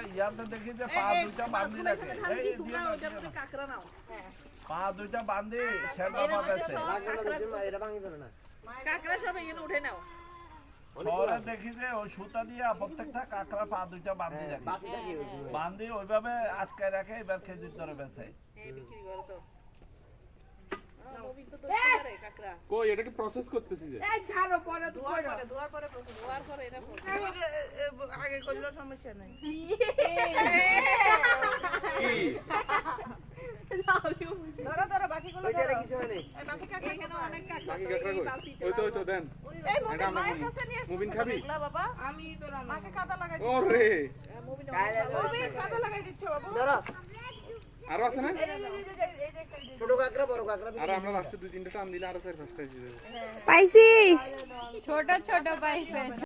ইয়াতে দেখি যে পা দুইটা বান্ধি রাখে এই দিয়ে কাকড়া নাও পা দুইটা বান্ধি সেটা পাবেছে কাকড়া সব এখানে উঠে নাও শহরে দেখি যে ওই সুতা দিয়ে প্রত্যেকটা কাকড়া পা দুইটা বান্ধি রাখে বান্ধি ওইভাবে আটকায় রাখে এবার কেজির দরে বেচে এই বিক্রি করো তো কই এটা কি প্রসেস করতেছি যে এই ছাড়ো পরে ধোয়ার পরে এটা আগে করলেও সমস্যা নাই কি ধরো বাকিগুলো ওই জায়গায় কিছু হয় নাই বাকি কাকা এখানে অনেক কাকড়া বাকি কাকড়া কই ওই তো দেন এই এটা আমরা মায়ের কাছে নিয়ে মুবিন খাবি বাবা আমি তো মাকে কাদা লাগাই ওরে মুবিন কাদা লাগাই দিচ্ছ বাবু ধরো আরো আছে না ছোট কাকড়া বড় কাকড়া আর আমরা লাস্টে দুই তিনটা টান দিলে আরো চার পাঁচটা দিয়ে দেব পাইছিস ছোট ছোট পাইছে